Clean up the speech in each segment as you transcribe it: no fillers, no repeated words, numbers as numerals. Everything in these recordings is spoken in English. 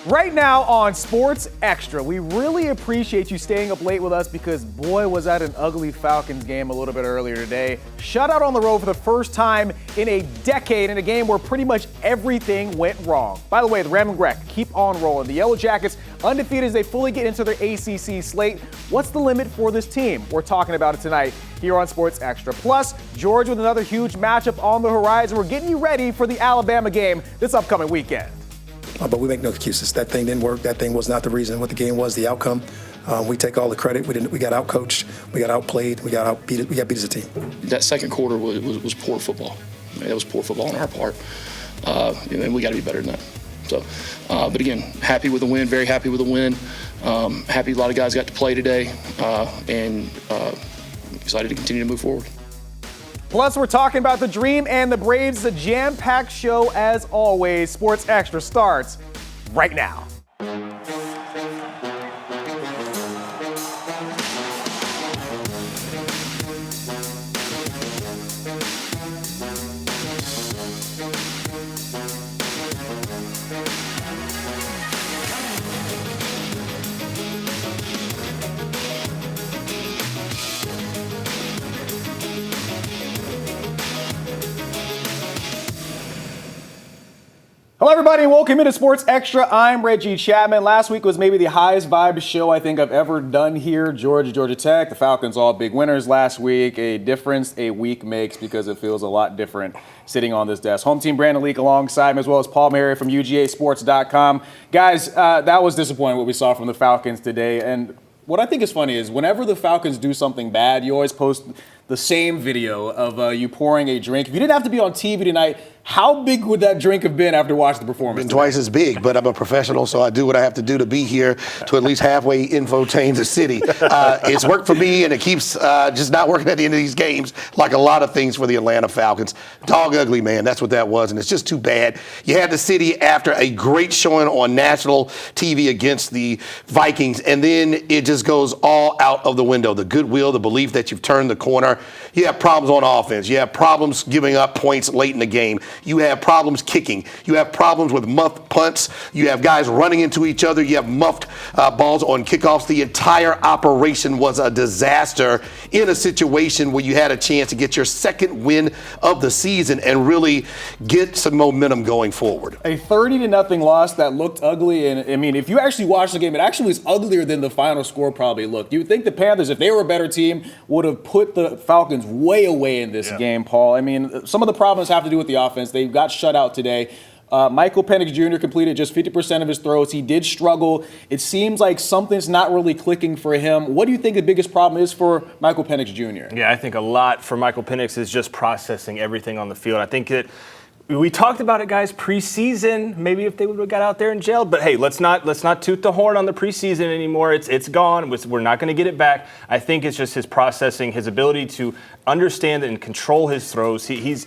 Right now on Sports Extra, we really appreciate you staying up late with us because boy was that an ugly Falcons game a little bit earlier today. Shutout on the road for the first time in a decade in a game where pretty much everything went wrong. By the way, the Ram and Greg keep on rolling. The Yellow Jackets undefeated as they fully get into their ACC slate. What's the limit for this team? We're talking about it tonight here on Sports Extra. Plus, George with another huge matchup on the horizon. We're getting you ready for the Alabama game this upcoming weekend. But we make no excuses. That thing didn't work. That thing was not the reason what the game was, the outcome. We take all the credit. We got outcoached. We got outplayed. We got outbeat. We got beat as a team. That second quarter was poor football. I mean, it was poor football on our part. And we got to be better than that. So, but again, happy with the win. Very happy with the win. Happy a lot of guys got to play today. And excited to continue to move forward. Plus, we're talking about the Dream and the Braves. It's a jam-packed show as always. Sports Extra starts right now. Hello, everybody, and welcome into Sports Extra. I'm Reggie Chatman. Last week was maybe the highest vibe show I think I've ever done here. Georgia Tech, the Falcons all big winners last week. A difference a week makes because it feels a lot different sitting on this desk. Home team Brandon Leak alongside me, as well as Paul Mary from UGAsports.com. Guys, that was disappointing what we saw from the Falcons today. And what I think is funny is whenever the Falcons do something bad, you always post the same video of you pouring a drink. If you didn't have to be on TV tonight, how big would that drink have been after watching the performance? Been twice as big, but I'm a professional, so I do what I have to do to be here to at least halfway infotain the city. It's worked for me, and it keeps just not working at the end of these games, like a lot of things for the Atlanta Falcons. Dog ugly, man. That's what that was, and it's just too bad. You had the city after a great showing on national TV against the Vikings, and then it just goes all out of the window. The goodwill, the belief that you've turned the corner. You have problems on offense. You have problems giving up points late in the game. You have problems kicking. You have problems with muffed punts. You have guys running into each other. You have muffed balls on kickoffs. The entire operation was a disaster in a situation where you had a chance to get your second win of the season and really get some momentum going forward. A 30-0 loss that looked ugly. And I mean, if you actually watch the game, it actually was uglier than the final score probably looked. You would think the Panthers, if they were a better team, would have put the Falcons way away in this game, Paul. I mean, some of the problems have to do with the offense. They got shut out today. Michael Penix Jr. completed just 50% of his throws. He did struggle. It seems like something's not really clicking for him. What do you think the biggest problem is for Michael Penix Jr.? Yeah, I think a lot for Michael Penix is just processing everything on the field. I think that we talked about it, guys, preseason. Maybe if they would have got out there and gelled. But hey, let's not toot the horn on the preseason anymore. It's gone. We're not going to get it back. I think it's just his processing, his ability to understand and control his throws. He's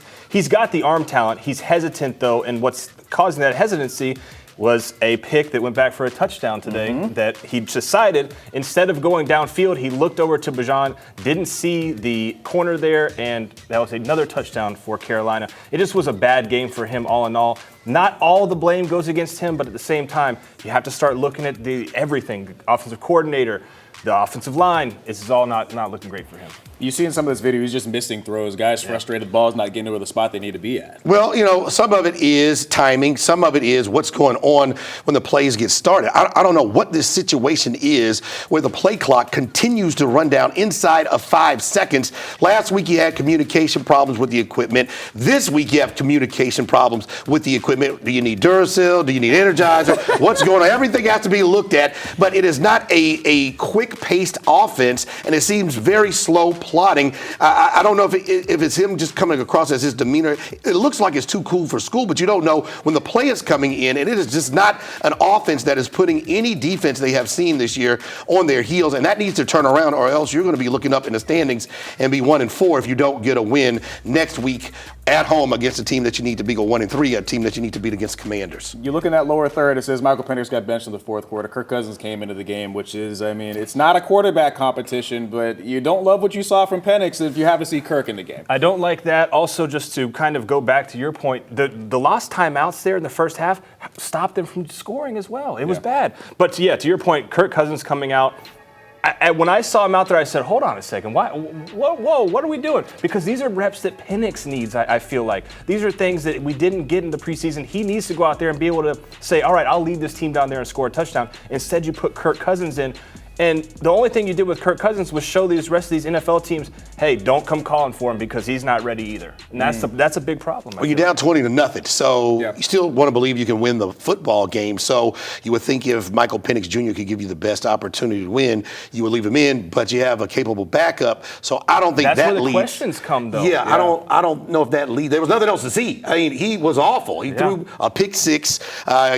got the arm talent. He's hesitant though, and what's causing that hesitancy was a pick that went back for a touchdown today that he decided instead of going downfield, he looked over to Bijan, didn't see the corner there, and that was another touchdown for Carolina. It just was a bad game for him all in all. Not all the blame goes against him, but at the same time, you have to start looking at everything. Offensive coordinator, the offensive line, this is all not looking great for him. You see in some of this video, he's just missing throws. Guys frustrated, balls not getting to the spot they need to be at. Well, you know, some of it is timing. Some of it is what's going on when the plays get started. I don't know what this situation is where the play clock continues to run down inside of 5 seconds. Last week you had communication problems with the equipment. This week you have communication problems with the equipment. Do you need Duracell? Do you need Energizer? What's going on? Everything has to be looked at, but it is not a quick-paced offense, and it seems very slow plotting. I don't know if it's him just coming across as his demeanor. It looks like it's too cool for school, but you don't know when the play is coming in, and it is just not an offense that is putting any defense they have seen this year on their heels, and that needs to turn around, or else you're going to be looking up in the standings and be 1-4 if you don't get a win next week at home against a team that you need to beat, or 1-3, a team that you need to beat against Commanders. You look in that lower third, it says Michael Penix got benched in the fourth quarter. Kirk Cousins came into the game, which is, I mean, it's not a quarterback competition, but you don't love what you saw from Penix if you have to see Kirk in the game. I don't like that. Also, just to kind of go back to your point, the lost timeouts there in the first half stopped them from scoring as well. It was bad. But to your point, Kirk Cousins coming out. When I saw him out there, I said, hold on a second. Whoa, what are we doing? Because these are reps that Penix needs, I feel like. These are things that we didn't get in the preseason. He needs to go out there and be able to say, all right, I'll lead this team down there and score a touchdown. Instead, you put Kirk Cousins in. And the only thing you did with Kirk Cousins was show these rest of these NFL teams, hey, don't come calling for him because he's not ready either. And that's a big problem. Well, you're down 20-0, so you still want to believe you can win the football game. So you would think if Michael Penix Jr. could give you the best opportunity to win, you would leave him in, but you have a capable backup. So I don't think that's that where the leads. Questions come, though. Yeah, I don't know if that leads. There was nothing else to see. I mean, he was awful. He threw a pick six.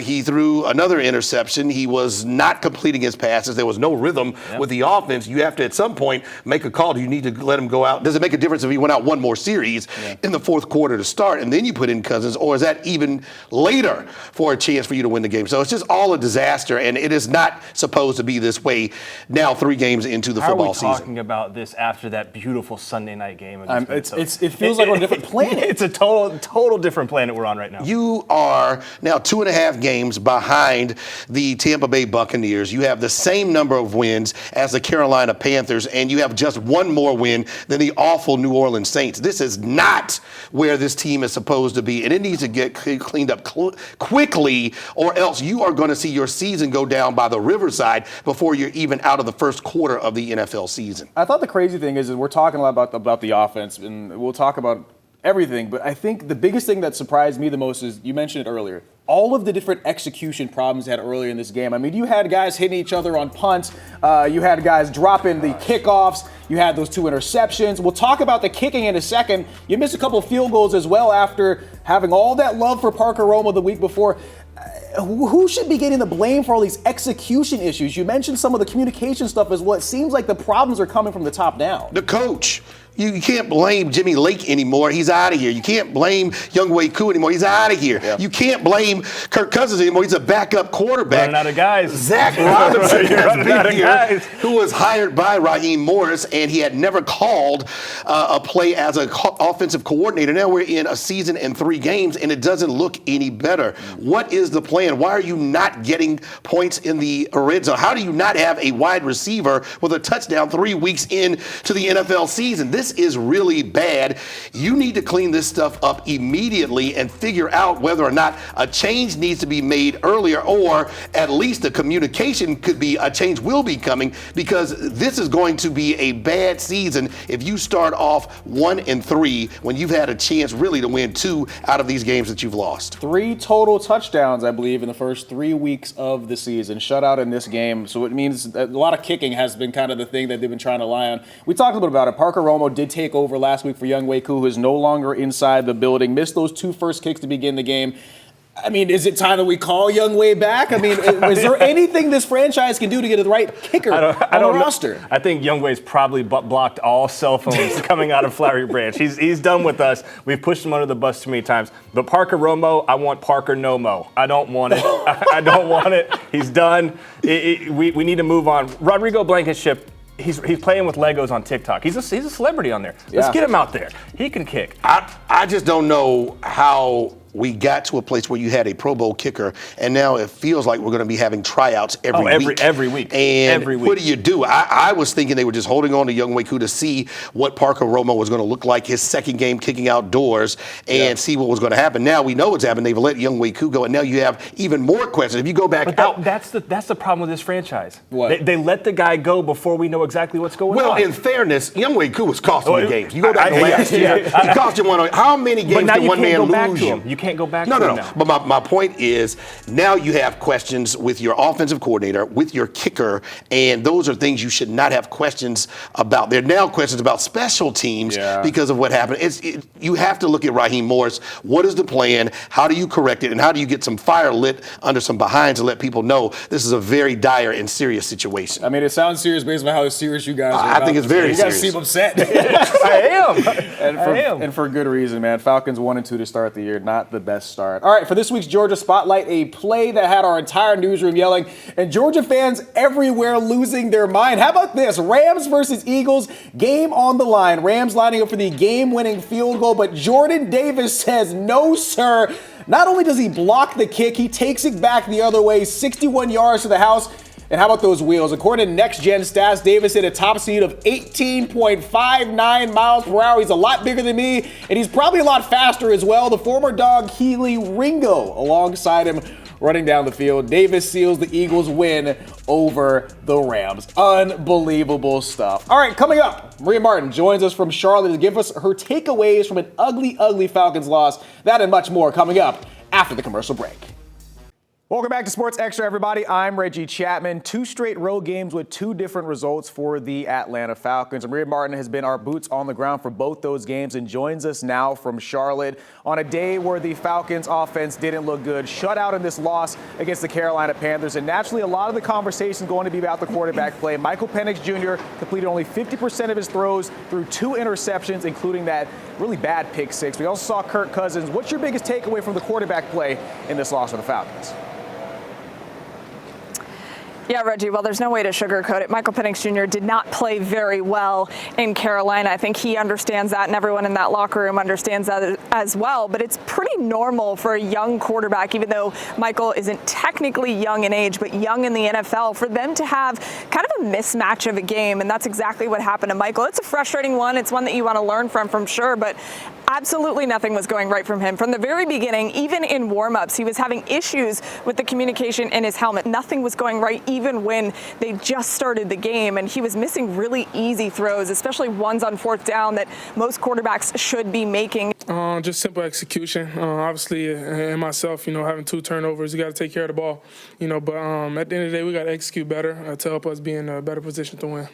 He threw another interception. He was not completing his passes. There was no rhythm with the offense. You have to, at some point, make a call. Do you need to let him go out? Does it make a difference if he went out one more series in the fourth quarter to start, and then you put in Cousins, or is that even later for a chance for you to win the game? So it's just all a disaster, and it is not supposed to be this way now 3 games into the football season. How are we talking about this after that beautiful Sunday night game against Minnesota? It feels like we're on a different planet. It's a total different planet we're on right now. You are now 2.5 games behind the Tampa Bay Buccaneers. You have the same number of wins as the Carolina Panthers, and you have just one more win than the awful New Orleans Saints. This is not where this team is supposed to be, and it needs to get cleaned up quickly, or else you are going to see your season go down by the riverside before you're even out of the first quarter of the NFL season. I thought the crazy thing is we're talking a lot about the offense, and we'll talk about everything, but I think the biggest thing that surprised me the most is, you mentioned it earlier, all of the different execution problems they had earlier in this game. I mean, you had guys hitting each other on punts. You had guys dropping the kickoffs. You had those 2 interceptions. We'll talk about the kicking in a second. You missed a couple of field goals as well after having all that love for Parker Romo the week before. Who should be getting the blame for all these execution issues? You mentioned some of the communication stuff as well. It seems like the problems are coming from the top down. The coach. You can't blame Jimmy Lake anymore. He's out of here. You can't blame Younghoe Koo anymore. He's out of here. Yeah. You can't blame Kirk Cousins anymore. He's a backup quarterback. Running out of guys. Zach Robinson has been here, who was hired by Raheem Morris, and he had never called a play as an offensive coordinator. Now we're in a season and 3 games, and it doesn't look any better. What is the plan? Why are you not getting points in the red zone? How do you not have a wide receiver with a touchdown 3 weeks into the NFL season? This is really bad. You need to clean this stuff up immediately and figure out whether or not a change needs to be made earlier, or at least the communication could be a change will be coming, because this is going to be a bad season if you start off 1-3 when you've had a chance really to win 2 out of these games that you've lost. 3 total touchdowns, I believe, in the first 3 weeks of the season. Shutout in this game. So it means a lot of kicking has been kind of the thing that they've been trying to rely on. We talked a little bit about it. Parker Romo did take over last week for Younghoe Koo, who is no longer inside the building. Missed those 2 first kicks to begin the game. I mean, is it time that we call Younghoe back? I mean, is there anything this franchise can do to get the right kicker on the roster? I think Younghoe's probably blocked all cell phones coming out of Flowery Branch. He's done with us. We've pushed him under the bus too many times. But Parker Romo, I want Parker no mo. I don't want it. I don't want it. He's done. We need to move on. Rodrigo Blankenship. He's playing with Legos on TikTok. He's a celebrity on there. Let's get him out there. He can kick. I just don't know how we got to a place where you had a Pro Bowl kicker, and now it feels like we're going to be having tryouts every week. Every week. And every week. What do you do? I was thinking they were just holding on to Younghoe Koo to see what Parker Romo was going to look like his second game kicking outdoors and see what was going to happen. Now we know what's happened. They've let Younghoe Koo go, and now you have even more questions. If you go back out. That's the problem with this franchise. What? They let the guy go before we know exactly what's going on. Well, in fairness, Younghoe Koo was costing you games. You go back to last year. He cost you one. How many games did one man lose you? You can't go back to him. No. But my point is, now you have questions with your offensive coordinator, with your kicker, and those are things you should not have questions about. There are now questions about special teams because of what happened. You have to look at Raheem Morris. What is the plan? How do you correct it? And how do you get some fire lit under some behinds to let people know this is a very dire and serious situation? I mean, it sounds serious based on how serious you guys are. I think it's very serious. You guys seem upset. I am. And for good reason, man. Falcons 1-2 to start the year. Not not the best start. All right, for this week's Georgia Spotlight, a play that had our entire newsroom yelling and Georgia fans everywhere losing their mind. How about this? Rams versus Eagles, game on the line. Rams lining up for the game-winning field goal, but Jordan Davis says, no, sir. Not only does he block the kick, he takes it back the other way, 61 yards to the house. And how about those wheels? According to Next Gen Stats, Davis hit a top speed of 18.59 miles per hour. He's a lot bigger than me, and he's probably a lot faster as well. The former dog Keely Ringo alongside him running down the field. Davis seals the Eagles' win over the Rams. Unbelievable stuff. All right, coming up, Maria Martin joins us from Charlotte to give us her takeaways from an ugly, ugly Falcons loss. That and much more coming up after the commercial break. Welcome back to Sports Extra, everybody. I'm Reggie Chatman. 2 straight road games with 2 different results for the Atlanta Falcons. Maria Martin has been our boots on the ground for both those games and joins us now from Charlotte on a day where the Falcons offense didn't look good, shut out in this loss against the Carolina Panthers. And naturally, a lot of the conversation is going to be about the quarterback play. Michael Penix Jr. completed only 50% of his throws through 2 interceptions, including that really bad pick 6. We also saw Kirk Cousins. What's your biggest takeaway from the quarterback play in this loss for the Falcons? Yeah, Reggie, well, there's no way to sugarcoat it. Michael Penix Jr. did not play very well in Carolina. I think he understands that, and everyone in that locker room understands that as well. But it's pretty normal for a young quarterback, even though Michael isn't technically young in age, but young in the NFL, for them to have kind of a mismatch of a game. And that's exactly what happened to Michael. It's a frustrating one. It's one that you want to learn from sure. But absolutely nothing was going right from him. From the very beginning, even in warm-ups, he was having issues with the communication in his helmet. Nothing was going right, even when they just started the game. And he was missing really easy throws, especially ones on 4th down that most quarterbacks should be making. Just simple execution. Obviously, and myself, having 2 turnovers, you got to take care of the ball. But at the end of the day, we got to execute better to help us be in a better position to win.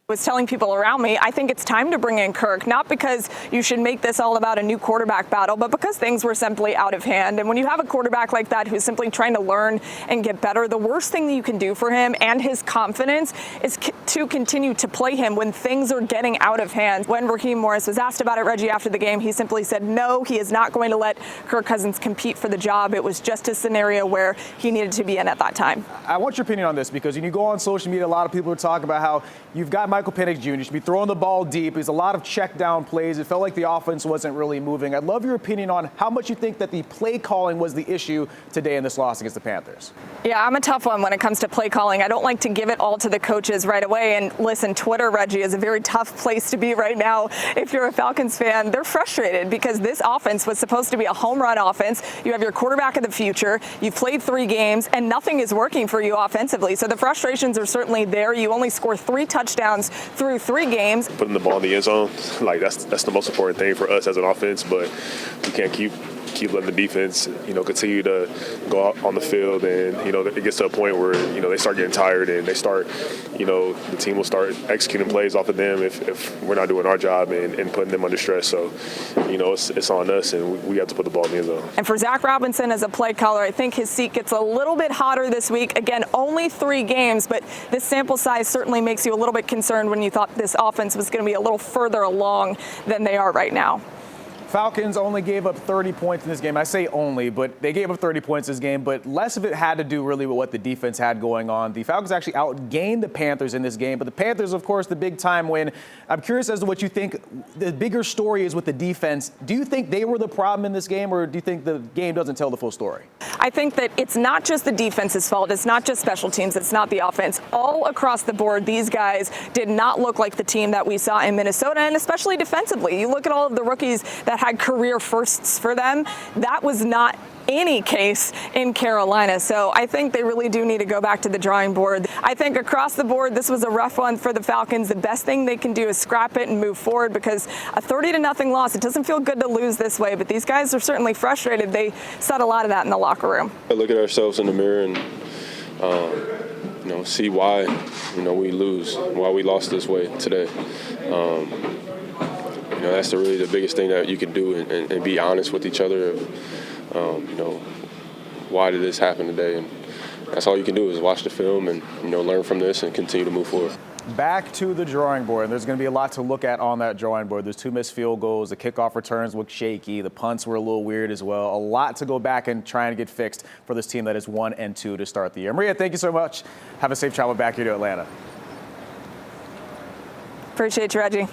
Was telling people around me, I think it's time to bring in Kirk, not because you should make this all about a new quarterback battle, but because things were simply out of hand. And when you have a quarterback like that who's simply trying to learn and get better, the worst thing that you can do for him and his confidence is to continue to play him when things are getting out of hand. When Raheem Morris was asked about it, Reggie, after the game, he simply said, no, he is not going to let Kirk Cousins compete for the job. It was just a scenario where he needed to be in at that time. I want your opinion on this, because when you go on social media, a lot of people are talking about how you've got Michael Penix Jr. You should be throwing the ball deep. There's a lot of check down plays. It felt like the offense wasn't really moving. I'd love your opinion on how much you think that the play calling was the issue today in this loss against the Panthers. Yeah, I'm a tough one when it comes to play calling. I don't like to give it all to the coaches right away. And listen, Twitter, Reggie, is a very tough place to be right now. If you're a Falcons fan, they're frustrated because this offense was supposed to be a home run offense. You have your quarterback of the future. You've played 3 games and nothing is working for you offensively. So the frustrations are certainly there. You only score 3 touchdowns through 3 games. Putting the ball in the end zone, that's the most important thing for us as an offense, but we can't keep letting the defense, continue to go out on the field, and, it gets to a point where, they start getting tired and they start, the team will start executing plays off of them if we're not doing our job and putting them under stress. So, it's on us, and we have to put the ball in the end zone. And for Zach Robinson as a play caller, I think his seat gets a little bit hotter this week. Again, only 3 games, but this sample size certainly makes you a little bit concerned when you thought this offense was going to be a little further along than they are right now. Falcons only gave up 30 points in this game. I say only, but they gave up 30 points this game, but less of it had to do really with what the defense had going on. The Falcons actually outgained the Panthers in this game, but the Panthers, of course, the big time win. I'm curious as to what you think the bigger story is with the defense. Do you think they were the problem in this game, or do you think the game doesn't tell the full story? I think that it's not just the defense's fault. It's not just special teams. It's not the offense. All across the board, these guys did not look like the team that we saw in Minnesota, and especially defensively. You look at all of the rookies that had career firsts for them. That was not any case in Carolina. So I think they really do need to go back to the drawing board. I think across the board, this was a rough one for the Falcons. The best thing they can do is scrap it and move forward, because a 30-0 loss, it doesn't feel good to lose this way, but these guys are certainly frustrated. They said a lot of that in the locker room. I look at ourselves in the mirror and see why we lose, why we lost this way today. That's really the biggest thing that you can do, and be honest with each other. Why did this happen today? And that's all you can do is watch the film and learn from this and continue to move forward. Back to the drawing board. There's going to be a lot to look at on that drawing board. There's 2 missed field goals. The kickoff returns look shaky. The punts were a little weird as well. A lot to go back and try and get fixed for this team that is 1-2 to start the year. Maria, thank you so much. Have a safe travel back here to Atlanta. Appreciate you, Reggie.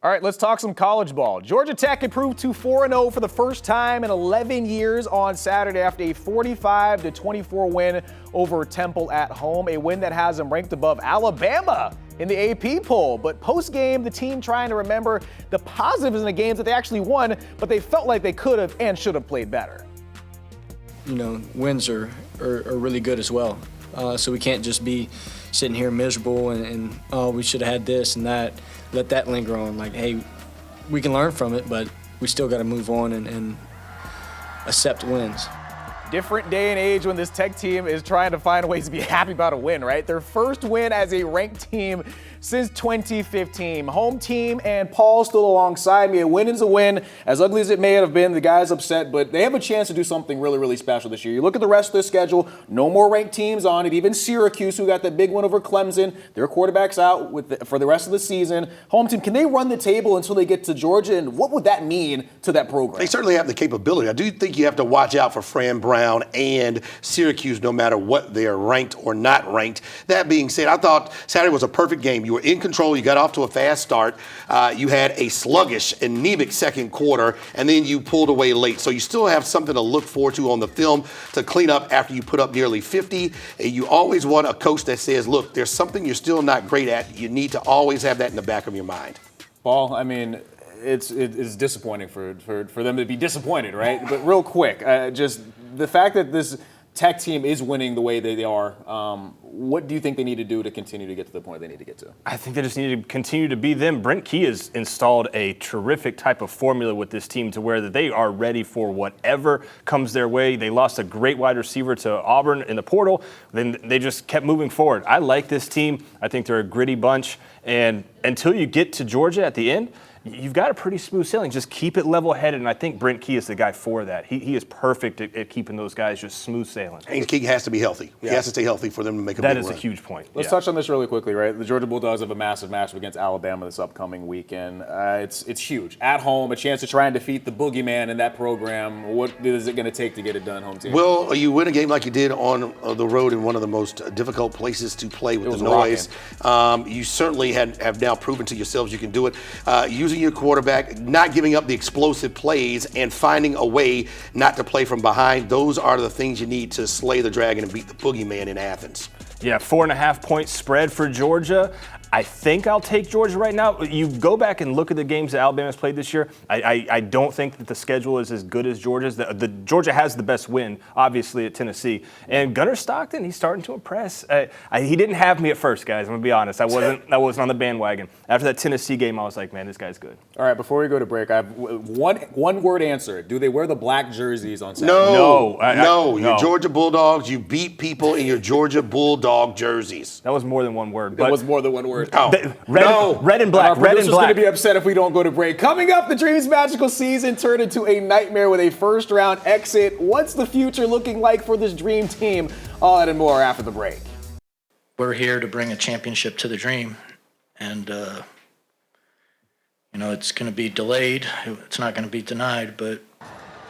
All right, let's talk some college ball. Georgia Tech improved to 4-0 for the first time in 11 years on Saturday after a 45-24 win over Temple at home, a win that has them ranked above Alabama in the AP poll. But post-game, the team trying to remember the positives in the games that they actually won, but they felt like they could have and should have played better. You know, wins are really good as well. So we can't just be sitting here miserable and oh, we should have had this and that. Let that linger on. Like, hey, we can learn from it, but we still got to move on and accept wins. Different day and age when this Tech team is trying to find ways to be happy about a win, right? Their first win as a ranked team since 2015. Home team and Paul still alongside me. A win is a win. As ugly as it may have been, the guys upset, but they have a chance to do something really, really special this year. You look at the rest of their schedule, no more ranked teams on it. Even Syracuse, who got that big win over Clemson, their quarterback's out for the rest of the season. Home team, can they run the table until they get to Georgia? And what would that mean to that program? They certainly have the capability. I do think you have to watch out for Fran Brown and Syracuse, no matter what they are ranked or not ranked. That being said, I thought Saturday was a perfect game. You were in control. You got off to a fast start. You had a sluggish, anemic second quarter, and then you pulled away late. So you still have something to look forward to on the film to clean up after you put up nearly 50. And you always want a coach that says, look, there's something you're still not great at. You need to always have that in the back of your mind. Paul, I mean, it's disappointing for them to be disappointed, right? But real quick, just the fact that this Tech team is winning the way they are, what do you think they need to do to continue to get to the point they need to get to? I think they just need to continue to be them. Brent Key has installed a terrific type of formula with this team to where that they are ready for whatever comes their way. They lost a great wide receiver to Auburn in the portal. Then they just kept moving forward. I like this team. I think they're a gritty bunch. And until you get to Georgia at the end, you've got a pretty smooth sailing. Just keep it level-headed, and I think Brent Key is the guy for that. He is perfect at keeping those guys just smooth sailing. And Key has to be healthy. Yeah. He has to stay healthy for them to make a big run. That is a huge point. Let's touch on this really quickly, right? The Georgia Bulldogs have a massive matchup against Alabama this upcoming weekend. It's huge. At home, a chance to try and defeat the boogeyman in that program. What is it going to take to get it done, home team? Well, you win a game like you did on the road in one of the most difficult places to play with the noise. You certainly have now proven to yourselves you can do it. Using your quarterback, not giving up the explosive plays, and finding a way not to play from behind. Those are the things you need to slay the dragon and beat the boogeyman in Athens. Yeah, 4.5-point spread for Georgia. I think I'll take Georgia right now. You go back and look at the games that Alabama's played this year. I don't think that the schedule is as good as Georgia's. The Georgia has the best win, obviously, at Tennessee. And Gunnar Stockton, he's starting to impress. He didn't have me at first, guys. I'm gonna be honest. I wasn't on the bandwagon. After that Tennessee game, I was like, man, this guy's good. All right, before we go to break, I have one word answer. Do they wear the black jerseys on Saturday? No. Your Georgia Bulldogs, you beat people in your Georgia Bulldog jerseys. That was more than one word. That was more than one word. Oh. Red and black. Our producer's going to be upset if we don't go to break. Coming up, the Dream's magical season turned into a nightmare with a first-round exit. What's the future looking like for this Dream team? All that and more after the break. We're here to bring a championship to the Dream, and it's going to be delayed. It's not going to be denied, but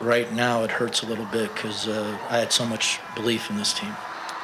right now it hurts a little bit because I had so much belief in this team.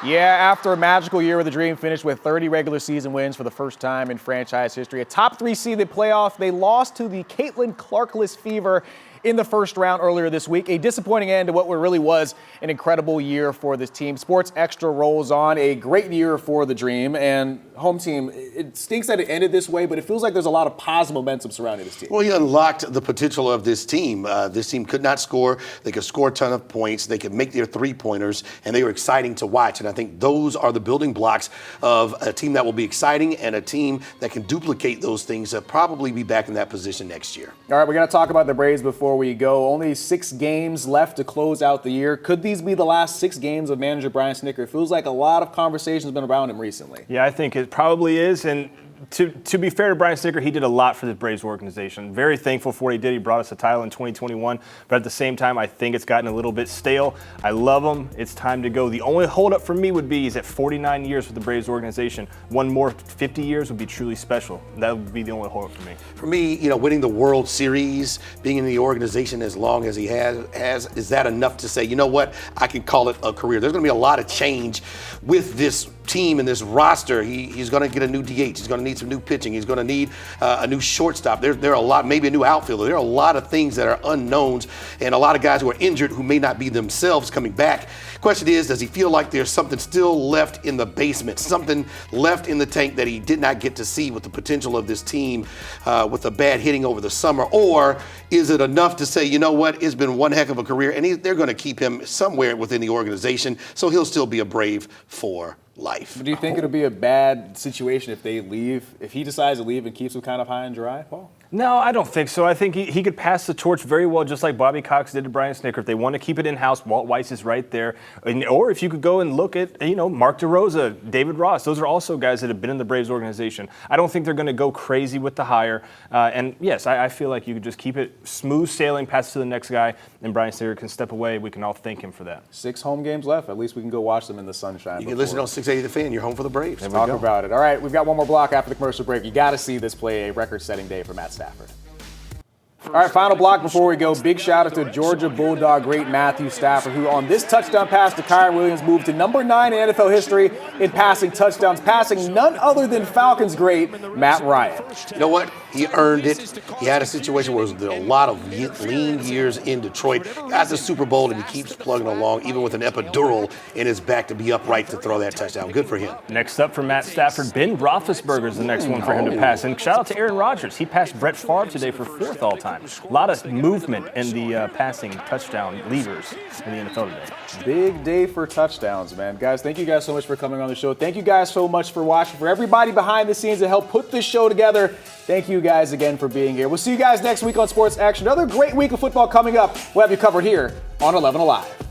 Yeah, after a magical year where the Dream finished with 30 regular season wins for the first time in franchise history, a top 3 seeded playoff, they lost to the Caitlin Clarkless Fever in the first round earlier this week. A disappointing end to what really was an incredible year for this team. Sports Extra rolls on. A great year for the Dream. And home team, it stinks that it ended this way, but it feels like there's a lot of positive momentum surrounding this team. Well, he unlocked the potential of this team. This team could not score. They could score a ton of points. They could make their three-pointers, and they were exciting to watch. And I think those are the building blocks of a team that will be exciting and a team that can duplicate those things to probably be back in that position next year. All right, we're going to talk about the Braves before we go. Only 6 games left to close out the year. Could these be the last 6 games of manager Brian Snitker? It feels like a lot of conversation has been around him recently. Yeah, I think it probably is. And to be fair to Brian Snicker, he did a lot for the Braves organization. Very thankful for what he did. He brought us a title in 2021, but at the same time, I think it's gotten a little bit stale. I love him. It's time to go. The only holdup for me would be he's at 49 years with the Braves organization. One more 50 years would be truly special. That would be the only holdup for me. For me, winning the World Series, being in the organization as long as he has, is that enough to say, you know what, I can call it a career? There's going to be a lot of change with this team and this roster. He's going to get a new DH. He's going to need some new pitching. He's going to need a new shortstop. There are a lot, maybe a new outfielder. There are a lot of things that are unknowns and a lot of guys who are injured who may not be themselves coming back. Question is, does he feel like there's something still left in the basement, something left in the tank that he did not get to see with the potential of this team with the bad hitting over the summer? Or is it enough to say, you know what, it's been one heck of a career and they're going to keep him somewhere within the organization so he'll still be a Brave for life? Do you think it'll be a bad situation if they leave, if he decides to leave and keeps them kind of high and dry, Paul? No, I don't think so. I think he could pass the torch very well, just like Bobby Cox did to Brian Snicker. If they want to keep it in-house, Walt Weiss is right there. Or if you could go and look at, Mark DeRosa, David Ross. Those are also guys that have been in the Braves organization. I don't think they're going to go crazy with the hire. And yes, I feel like you could just keep it smooth sailing, pass it to the next guy, and Brian Snicker can step away. We can all thank him for that. 6 home games left. At least we can go watch them in the sunshine. You can listen on 680 The Fan. You're home for the Braves. Talk about it. All right, we've got one more block after the commercial break. You got to see this play, a record-setting day for Matt Stafford. All right, final block before we go. Big shout out to Georgia Bulldog great Matthew Stafford, who on this touchdown pass to Kyren Williams moved to number 9 in NFL history in passing touchdowns, passing none other than Falcons great Matt Ryan. You know what? He earned it. He had a situation where there was a lot of lean years in Detroit. Got the Super Bowl and he keeps plugging along, even with an epidural in his back to be upright to throw that touchdown. Good for him. Next up for Matt Stafford, Ben Roethlisberger is the next one for him to pass. And shout out to Aaron Rodgers. He passed Brett Favre today for 4th all time. A lot of movement in the passing touchdown leaders in the NFL today. Big day for touchdowns, man. Guys, thank you guys so much for coming on the show. Thank you guys so much for watching. For everybody behind the scenes that helped put this show together, thank you guys again for being here. We'll see you guys next week on Sports Action. Another great week of football coming up. We'll have you covered here on 11 Alive.